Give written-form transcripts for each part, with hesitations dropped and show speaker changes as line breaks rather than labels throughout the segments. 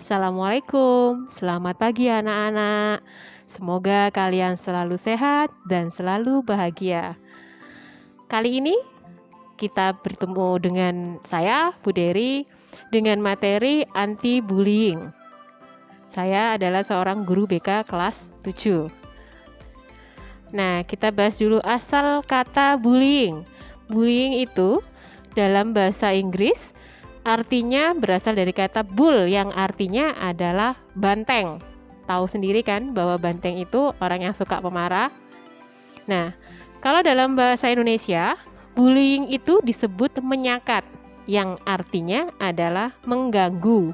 Assalamualaikum, selamat pagi anak-anak. Semoga kalian selalu sehat dan selalu bahagia. Kali ini kita bertemu dengan saya, Bu Dery, dengan materi anti-bullying. Saya adalah seorang guru BK kelas 7. Nah, kita bahas dulu asal kata bullying. Bullying itu dalam bahasa Inggris artinya berasal dari kata bull yang artinya adalah banteng. Tahu sendiri kan bahwa banteng itu orang yang suka pemarah. Nah, kalau dalam bahasa Indonesia, bullying itu disebut menyakat yang artinya adalah mengganggu.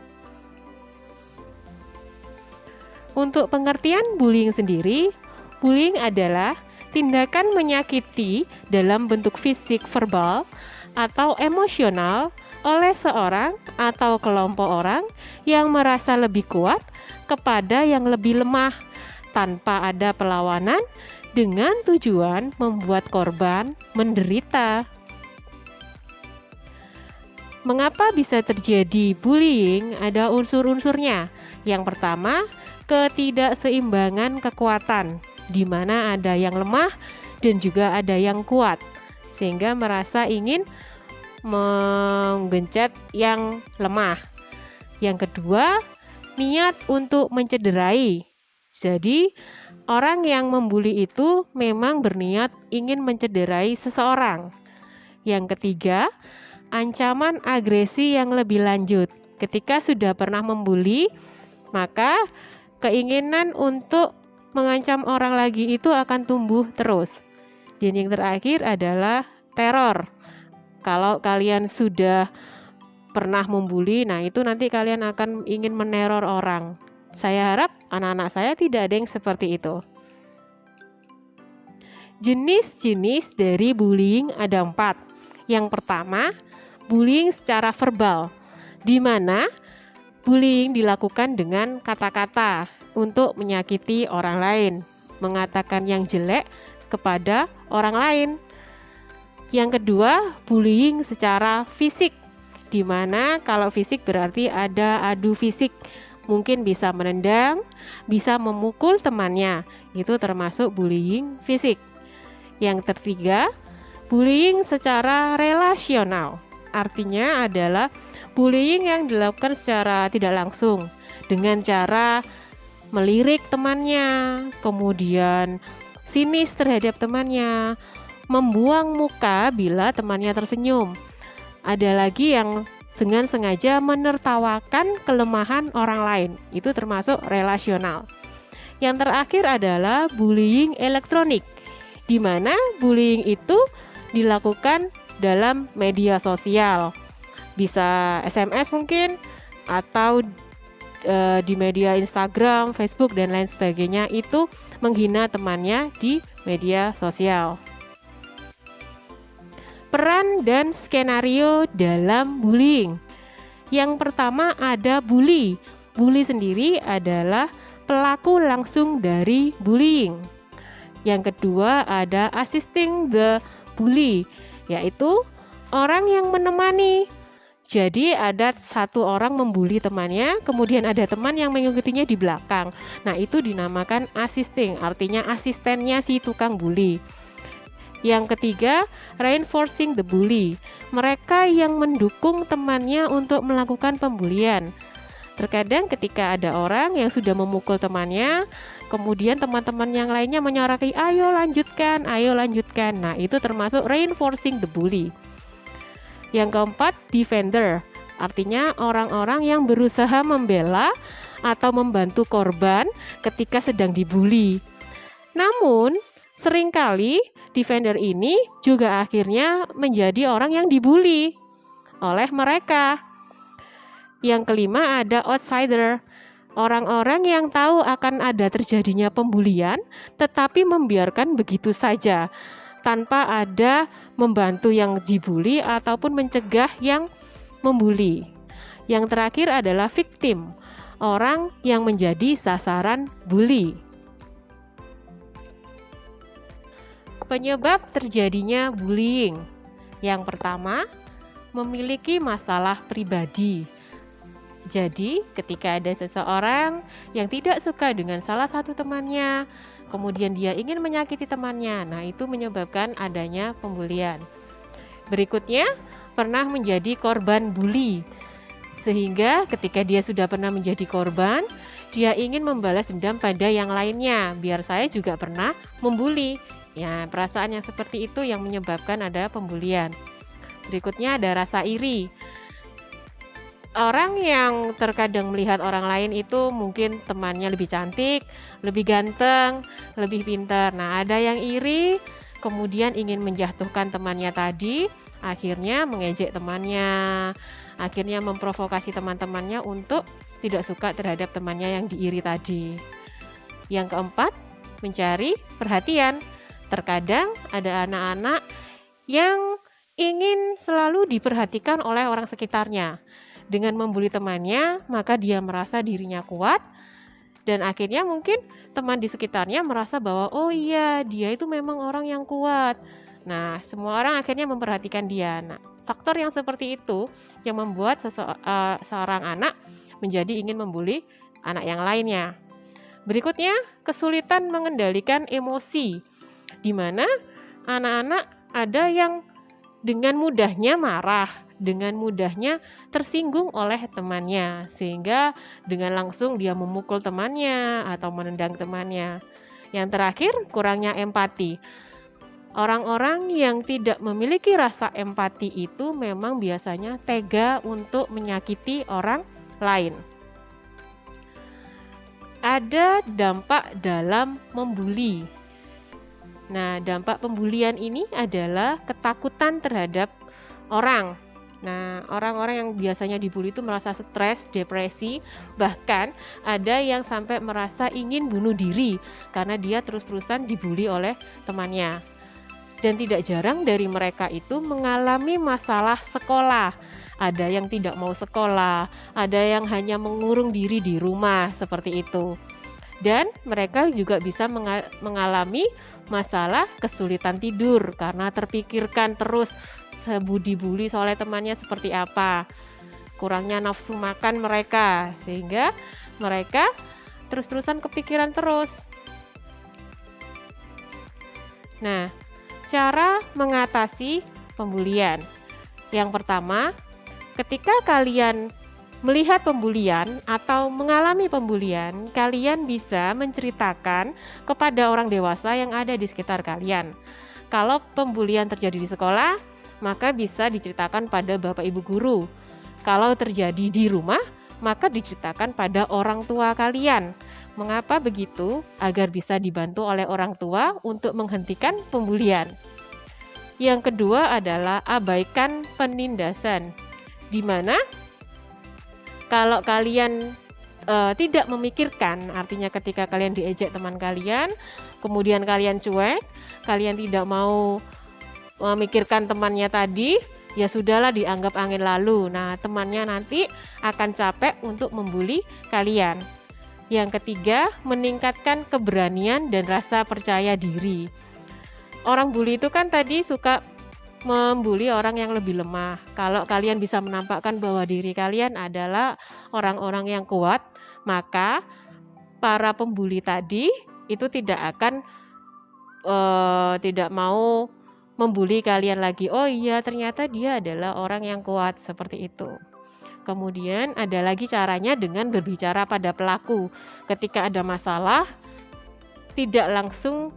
Untuk pengertian bullying sendiri, bullying adalah tindakan menyakiti dalam bentuk fisik, verbal, atau emosional oleh seorang atau kelompok orang yang merasa lebih kuat kepada yang lebih lemah tanpa ada perlawanan dengan tujuan membuat korban menderita. Mengapa bisa terjadi bullying? Ada unsur-unsurnya. Yang pertama, ketidakseimbangan kekuatan, di mana ada yang lemah dan juga ada yang kuat, sehingga merasa ingin menggencet yang lemah. Yang kedua, niat untuk mencederai. Jadi, orang yang membuli itu memang berniat ingin mencederai seseorang. Yang ketiga, ancaman agresi yang lebih lanjut. Ketika sudah pernah membuli, maka keinginan untuk mengancam orang lagi itu akan tumbuh terus. Dan yang terakhir adalah teror. Kalau kalian sudah pernah membuli, nah itu nanti kalian akan ingin meneror orang. Saya harap anak-anak saya tidak ada yang seperti itu. Jenis-jenis dari bullying ada 4. Yang pertama, bullying secara verbal, di mana bullying dilakukan dengan kata-kata untuk menyakiti orang lain, mengatakan yang jelek kepada orang lain. Yang kedua, bullying secara fisik, di mana kalau fisik berarti ada adu fisik, mungkin bisa menendang, bisa memukul temannya, itu termasuk bullying fisik. Yang ketiga, bullying secara relasional, artinya adalah bullying yang dilakukan secara tidak langsung, dengan cara melirik temannya, kemudian sinis terhadap temannya, membuang muka bila temannya tersenyum. Ada lagi yang dengan sengaja menertawakan kelemahan orang lain. Itu termasuk relasional. Yang terakhir adalah bullying elektronik, di mana bullying itu dilakukan dalam media sosial. Bisa SMS mungkin, atau di media Instagram, Facebook, dan lain sebagainya. Itu menghina temannya di media sosial. Peran dan skenario dalam bullying. Yang pertama ada bully. Bully sendiri adalah pelaku langsung dari bullying. Yang kedua ada assisting the bully, yaitu orang yang menemani. Jadi ada satu orang membuli temannya, kemudian ada teman yang mengikutinya di belakang. Nah, itu dinamakan assisting, artinya asistennya si tukang bully. Yang ketiga, reinforcing the bully. Mereka yang mendukung temannya untuk melakukan pembulian. Terkadang ketika ada orang yang sudah memukul temannya, kemudian teman-teman yang lainnya menyoraki, ayo lanjutkan, ayo lanjutkan. Nah, itu termasuk reinforcing the bully. Yang keempat, defender. Artinya orang-orang yang berusaha membela atau membantu korban ketika sedang dibully. Namun, seringkali defender ini juga akhirnya menjadi orang yang dibully oleh mereka. Yang kelima ada outsider. Orang-orang yang tahu akan ada terjadinya pembulian tetapi membiarkan begitu saja. tanpa ada membantu yang dibully ataupun mencegah yang membuli. Yang terakhir adalah victim, orang yang menjadi sasaran bully. Penyebab terjadinya bullying. Yang pertama, memiliki masalah pribadi. Jadi, ketika ada seseorang yang tidak suka dengan salah satu temannya, kemudian dia ingin menyakiti temannya, nah itu menyebabkan adanya pembulian. Berikutnya, pernah menjadi korban bully. Sehingga ketika dia sudah pernah menjadi korban, dia ingin membalas dendam pada yang lainnya, biar saya juga pernah membuli. Ya, perasaan yang seperti itu yang menyebabkan ada pembulian. Berikutnya ada rasa iri. Orang yang terkadang melihat orang lain itu mungkin temannya lebih cantik, lebih ganteng, lebih pintar. Nah, ada yang iri, kemudian ingin menjatuhkan temannya tadi, akhirnya mengejek temannya, akhirnya memprovokasi teman-temannya untuk tidak suka terhadap temannya yang diiri tadi. Yang keempat, mencari perhatian. Terkadang ada anak-anak yang ingin selalu diperhatikan oleh orang sekitarnya. Dengan membuli temannya, maka dia merasa dirinya kuat, dan akhirnya mungkin teman di sekitarnya merasa bahwa oh iya, dia itu memang orang yang kuat. Nah, semua orang akhirnya memperhatikan dia. Nah, faktor yang seperti itu yang membuat seorang anak menjadi ingin membuli anak yang lainnya. Berikutnya, kesulitan mengendalikan emosi, di mana anak-anak ada yang dengan mudahnya marah, dengan mudahnya tersinggung oleh temannya, sehingga dengan langsung dia memukul temannya atau menendang temannya. Yang terakhir, kurangnya empati. Orang-orang yang tidak memiliki rasa empati itu memang biasanya tega untuk menyakiti orang lain. Ada dampak dalam membuli. Nah, dampak pembulian ini adalah ketakutan terhadap orang. Nah, orang-orang yang biasanya dibully itu merasa stres, depresi, bahkan ada yang sampai merasa ingin bunuh diri karena dia terus-terusan dibully oleh temannya. Dan tidak jarang dari mereka itu mengalami masalah sekolah. Ada yang tidak mau sekolah, ada yang hanya mengurung diri di rumah seperti itu. Dan mereka juga bisa mengalami masalah kesulitan tidur karena terpikirkan terus dibully oleh temannya seperti apa. Kurangnya nafsu makan mereka, sehingga mereka terus-terusan kepikiran terus. Nah, cara mengatasi pembulian. Yang pertama, ketika kalian melihat pembulian atau mengalami pembulian, kalian bisa menceritakan kepada orang dewasa yang ada di sekitar kalian. Kalau pembulian terjadi di sekolah, maka bisa diceritakan pada bapak ibu guru. Kalau terjadi di rumah, maka diceritakan pada orang tua kalian. Mengapa begitu? Agar bisa dibantu oleh orang tua untuk menghentikan pembulian. Yang kedua adalah abaikan penindasan, di mana kalau kalian tidak memikirkan, artinya ketika kalian diejek teman kalian, kemudian kalian cuek, kalian tidak mau memikirkan temannya tadi, ya sudahlah, dianggap angin lalu. Nah, temannya nanti akan capek untuk membuli kalian. Yang ketiga, meningkatkan keberanian dan rasa percaya diri. Orang bully itu kan tadi suka membuli orang yang lebih lemah. Kalau kalian bisa menampakkan bahwa diri kalian adalah orang-orang yang kuat, maka para pembuli tadi itu tidak akan tidak mau membuli kalian lagi. Oh iya, ternyata dia adalah orang yang kuat, seperti itu. Kemudian ada lagi caranya dengan berbicara pada pelaku. Ketika ada masalah, tidak langsung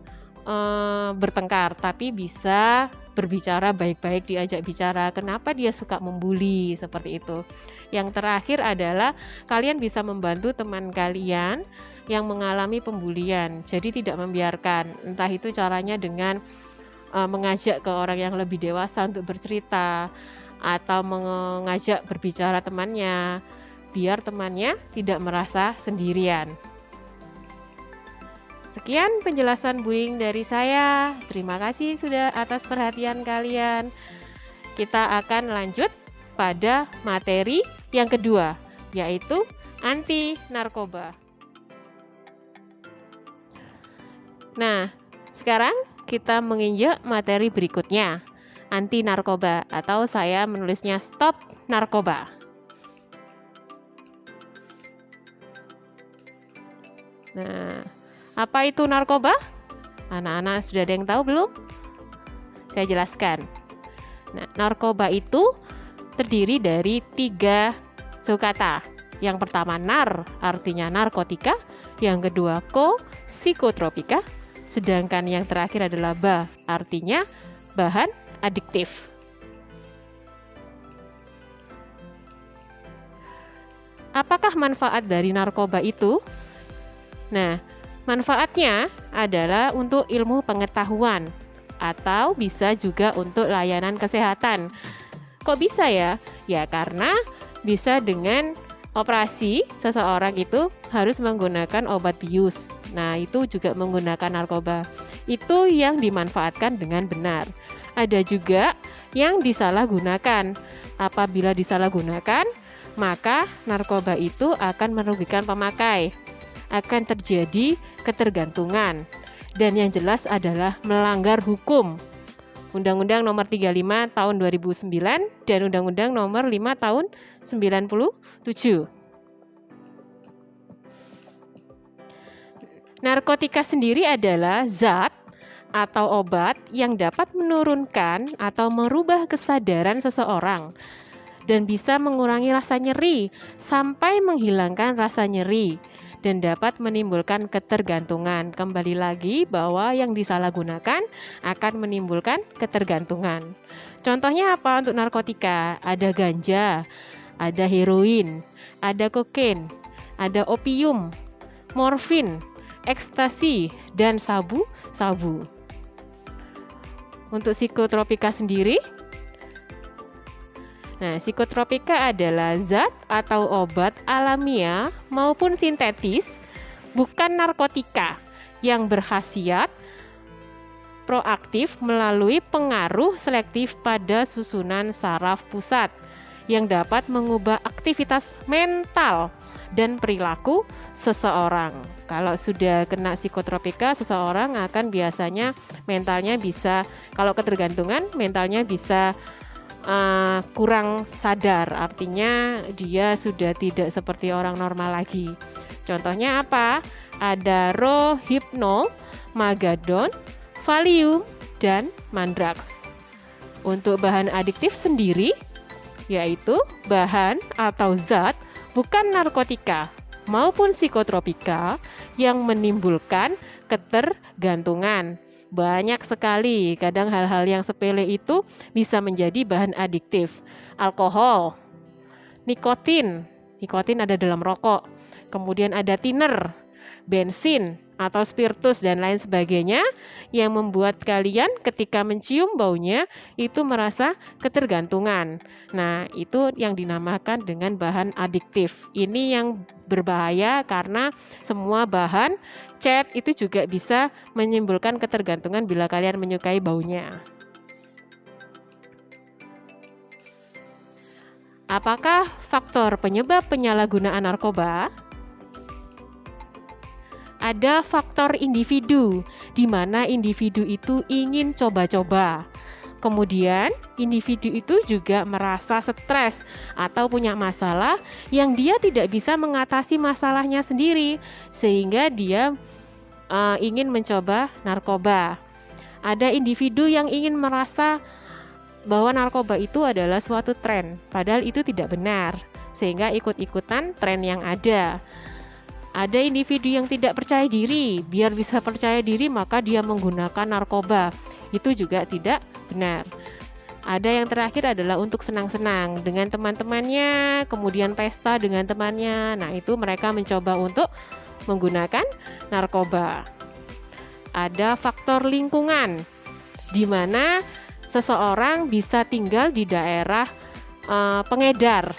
bertengkar, tapi bisa berbicara baik-baik, diajak bicara kenapa dia suka membuli, seperti itu. Yang terakhir adalah kalian bisa membantu teman kalian yang mengalami pembulian, jadi tidak membiarkan. Entah itu caranya dengan mengajak ke orang yang lebih dewasa untuk bercerita, atau mengajak berbicara temannya, biar temannya tidak merasa sendirian. sekian penjelasan bullying dari saya. Terima kasih sudah atas perhatian kalian. Kita akan lanjut pada materi yang kedua, yaitu anti narkoba. Nah, sekarang kita menginjak materi berikutnya, anti narkoba, atau saya menulisnya stop narkoba. Nah, apa itu narkoba? Anak-anak sudah ada yang tahu belum? Saya jelaskan. Nah, narkoba itu terdiri dari 3 suku kata. Yang pertama nar, artinya narkotika. Yang kedua ko, psikotropika. Sedangkan yang terakhir adalah ba, artinya bahan adiktif. Apakah manfaat dari narkoba itu? Nah, manfaatnya adalah untuk ilmu pengetahuan atau bisa juga untuk layanan kesehatan. Kok bisa ya? Ya karena bisa dengan operasi seseorang itu harus menggunakan obat bius. Nah, itu juga menggunakan narkoba. Itu yang dimanfaatkan dengan benar. Ada juga yang disalahgunakan. Apabila disalahgunakan, maka narkoba itu akan merugikan pemakai. Akan terjadi ketergantungan, dan yang jelas adalah melanggar hukum Undang-Undang Nomor 35 Tahun 2009 dan Undang-Undang Nomor 5 Tahun 97. Narkotika sendiri adalah zat atau obat yang dapat menurunkan atau merubah kesadaran seseorang dan bisa mengurangi rasa nyeri sampai menghilangkan rasa nyeri dan dapat menimbulkan ketergantungan. Kembali lagi bahwa yang disalahgunakan akan menimbulkan ketergantungan. Contohnya apa untuk narkotika? Ada ganja, ada heroin, ada kokain, ada opium, morfin, ekstasi, dan sabu-sabu. Untuk psikotropika sendiri, nah, psikotropika adalah zat atau obat alamiah maupun sintetis, bukan narkotika, yang berkhasiat proaktif melalui pengaruh selektif pada susunan saraf pusat yang dapat mengubah aktivitas mental dan perilaku seseorang. Kalau sudah kena psikotropika, seseorang akan biasanya mentalnya bisa, kalau ketergantungan, mentalnya bisa kurang sadar, artinya dia sudah tidak seperti orang normal lagi. Contohnya apa? Ada rohypnol, magadon, valium, dan mandrax. Untuk bahan adiktif sendiri, yaitu bahan atau zat bukan narkotika maupun psikotropika yang menimbulkan ketergantungan. Banyak sekali, kadang hal-hal yang sepele itu bisa menjadi bahan adiktif. Alkohol, nikotin ada dalam rokok, kemudian ada thinner, bensin atau spiritus dan lain sebagainya yang membuat kalian ketika mencium baunya itu merasa ketergantungan. Nah, itu yang dinamakan dengan bahan adiktif. Ini yang berbahaya karena semua bahan cat itu juga bisa menimbulkan ketergantungan bila kalian menyukai baunya. Apakah faktor penyebab penyalahgunaan narkoba? Ada faktor individu, di mana individu itu ingin coba-coba. Kemudian, individu itu juga merasa stres atau punya masalah yang dia tidak bisa mengatasi masalahnya sendiri, sehingga dia ingin mencoba narkoba. Ada individu yang ingin merasa bahwa narkoba itu adalah suatu tren, padahal itu tidak benar, sehingga ikut-ikutan tren yang ada. Ada individu yang tidak percaya diri, biar bisa percaya diri maka dia menggunakan narkoba. Itu juga tidak benar. Ada yang terakhir adalah untuk senang-senang dengan teman-temannya, kemudian pesta dengan temannya. Nah, itu mereka mencoba untuk menggunakan narkoba. Ada faktor lingkungan, di mana seseorang bisa tinggal di daerah pengedar.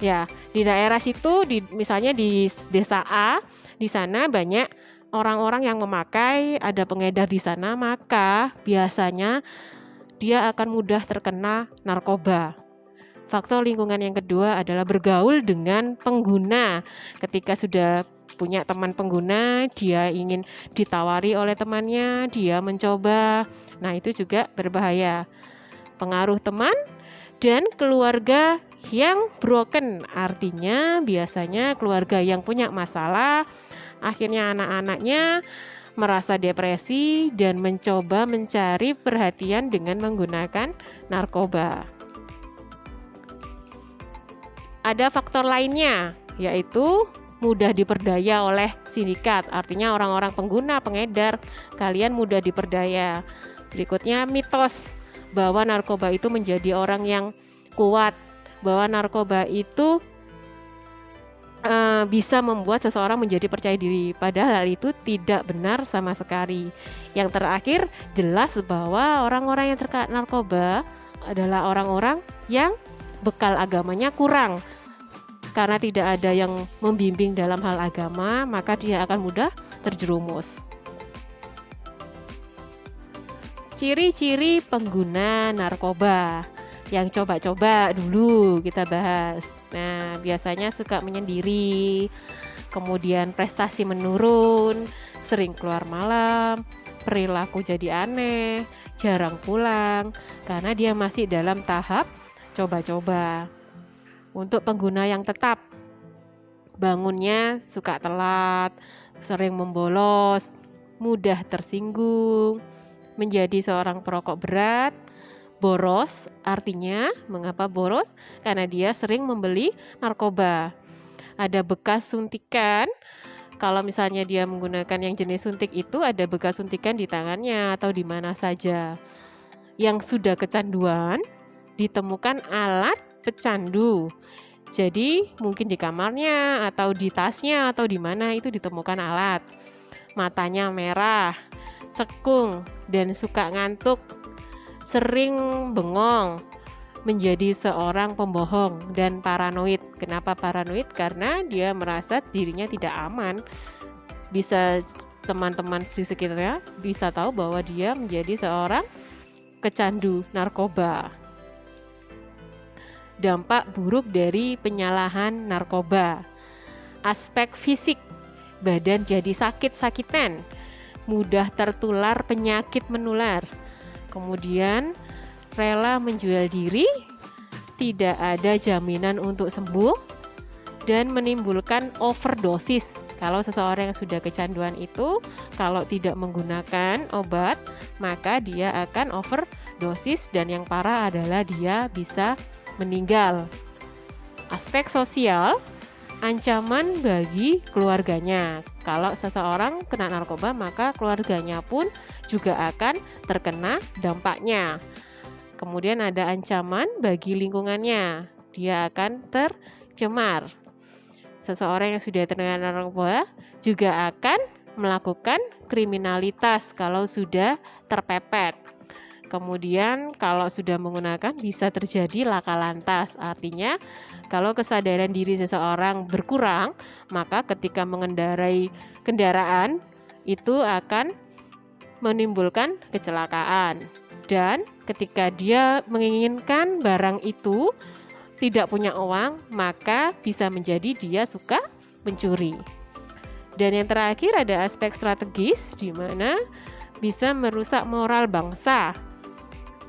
Ya, di daerah situ, misalnya di desa A, di sana banyak orang-orang yang memakai, ada pengedar di sana, maka biasanya dia akan mudah terkena narkoba. Faktor lingkungan yang kedua adalah bergaul dengan pengguna. Ketika sudah punya teman pengguna, dia ingin ditawari oleh temannya, dia mencoba. Nah, itu juga berbahaya. Pengaruh teman dan keluarga yang broken, artinya biasanya keluarga yang punya masalah, akhirnya anak-anaknya merasa depresi dan mencoba mencari perhatian dengan menggunakan narkoba. Ada faktor lainnya, yaitu mudah diperdaya oleh sindikat, artinya orang-orang pengguna, pengedar, kalian mudah diperdaya. Berikutnya mitos bahwa narkoba itu menjadi orang yang kuat, bahwa narkoba itu bisa membuat seseorang menjadi percaya diri, padahal hal itu tidak benar sama sekali. Yang terakhir, jelas bahwa orang-orang yang terkena narkoba adalah orang-orang yang bekal agamanya kurang. Karena tidak ada yang membimbing dalam hal agama, maka dia akan mudah terjerumus. Ciri-ciri pengguna narkoba yang coba-coba dulu kita bahas. Nah, biasanya suka menyendiri, kemudian prestasi menurun, sering keluar malam, perilaku jadi aneh, jarang pulang, karena dia masih dalam tahap coba-coba. Untuk pengguna yang tetap, bangunnya suka telat, sering membolos, mudah tersinggung, menjadi seorang perokok berat, boros. Artinya, mengapa boros? Karena dia sering membeli narkoba. Ada bekas suntikan. Kalau misalnya dia menggunakan yang jenis suntik itu, ada bekas suntikan di tangannya atau di mana saja. Yang sudah kecanduan, ditemukan alat pecandu. Jadi mungkin di kamarnya atau di tasnya atau di mana itu ditemukan alat. Matanya merah, cekung dan suka ngantuk, sering bengong, menjadi seorang pembohong dan paranoid. Kenapa paranoid? Karena dia merasa dirinya tidak aman. Bisa teman-teman di sekitarnya bisa tahu bahwa dia menjadi seorang kecandu narkoba. Dampak buruk dari penyalahan narkoba. Aspek fisik, badan jadi sakit-sakitan, mudah tertular penyakit menular. Kemudian rela menjual diri, tidak ada jaminan untuk sembuh, dan menimbulkan overdosis. Kalau seseorang yang sudah kecanduan itu, kalau tidak menggunakan obat, maka dia akan overdosis dan yang parah adalah dia bisa meninggal. Aspek sosial, ancaman bagi keluarganya. Kalau seseorang kena narkoba, maka keluarganya pun juga akan terkena dampaknya. Kemudian ada ancaman bagi lingkungannya, dia akan tercemar. Seseorang yang sudah terkena narkoba juga akan melakukan kriminalitas kalau sudah terpepet. Kemudian kalau sudah menggunakan bisa terjadi laka lantas. Artinya kalau kesadaran diri seseorang berkurang, maka ketika mengendarai kendaraan itu akan menimbulkan kecelakaan. Dan ketika dia menginginkan barang itu tidak punya uang, maka bisa menjadi dia suka mencuri. Dan yang terakhir ada aspek strategis, di mana bisa merusak moral bangsa,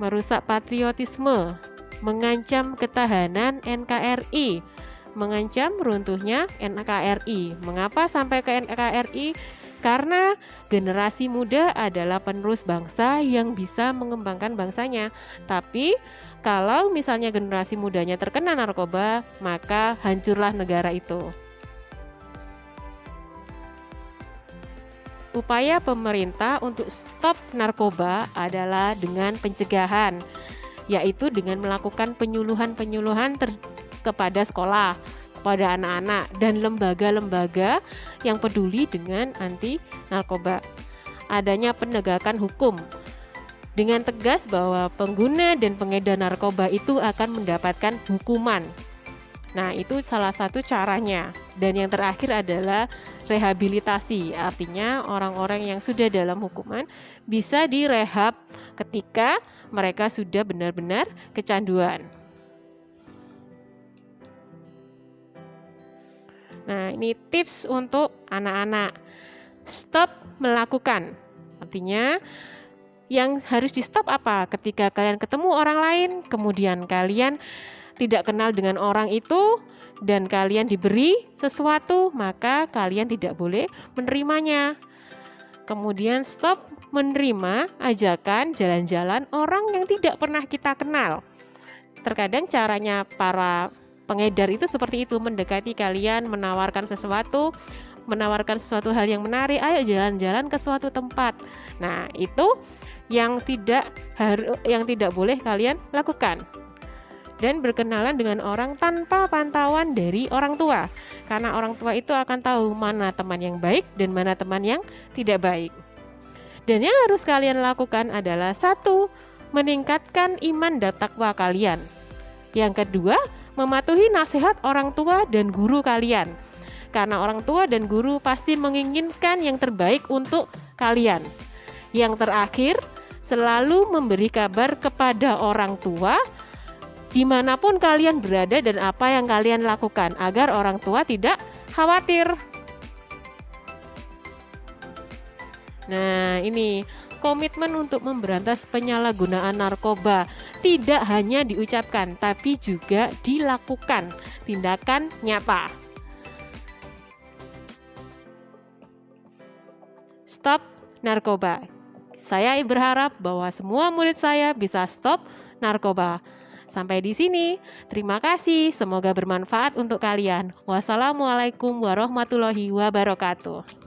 merusak patriotisme, mengancam ketahanan NKRI, mengancam runtuhnya NKRI. Mengapa sampai ke NKRI? Karena generasi muda adalah penerus bangsa yang bisa mengembangkan bangsanya. Tapi kalau misalnya generasi mudanya terkena narkoba, maka hancurlah negara itu. Upaya pemerintah untuk stop narkoba adalah dengan pencegahan, yaitu dengan melakukan penyuluhan-penyuluhan kepada sekolah, kepada anak-anak, dan lembaga-lembaga yang peduli dengan anti narkoba. Adanya penegakan hukum dengan tegas bahwa pengguna dan pengedar narkoba itu akan mendapatkan hukuman. Nah, itu salah satu caranya. Dan yang terakhir adalah rehabilitasi. Artinya orang-orang yang sudah dalam hukuman bisa direhab ketika mereka sudah benar-benar kecanduan. Nah, ini tips untuk anak-anak. Stop melakukan. Artinya yang harus di stop apa? Ketika kalian ketemu orang lain, kemudian kalian tidak kenal dengan orang itu dan kalian diberi sesuatu, maka kalian tidak boleh menerimanya. Kemudian stop menerima ajakan jalan-jalan orang yang tidak pernah kita kenal. Terkadang caranya para pengedar itu seperti itu, mendekati kalian, menawarkan sesuatu hal yang menarik, ayo jalan-jalan ke suatu tempat. Nah, itu yang tidak boleh kalian lakukan. Dan berkenalan dengan orang tanpa pantauan dari orang tua. Karena orang tua itu akan tahu mana teman yang baik dan mana teman yang tidak baik. Dan yang harus kalian lakukan adalah 1, meningkatkan iman dan takwa kalian. Yang kedua, mematuhi nasihat orang tua dan guru kalian. Karena orang tua dan guru pasti menginginkan yang terbaik untuk kalian. Yang terakhir, selalu memberi kabar kepada orang tua dimanapun kalian berada dan apa yang kalian lakukan agar orang tua tidak khawatir. Nah, ini komitmen untuk memberantas penyalahgunaan narkoba tidak hanya diucapkan tapi juga dilakukan, tindakan nyata. Stop narkoba. Saya berharap bahwa semua murid saya bisa stop narkoba. Sampai di sini, terima kasih. Semoga bermanfaat untuk kalian. Wassalamualaikum warahmatullahi wabarakatuh.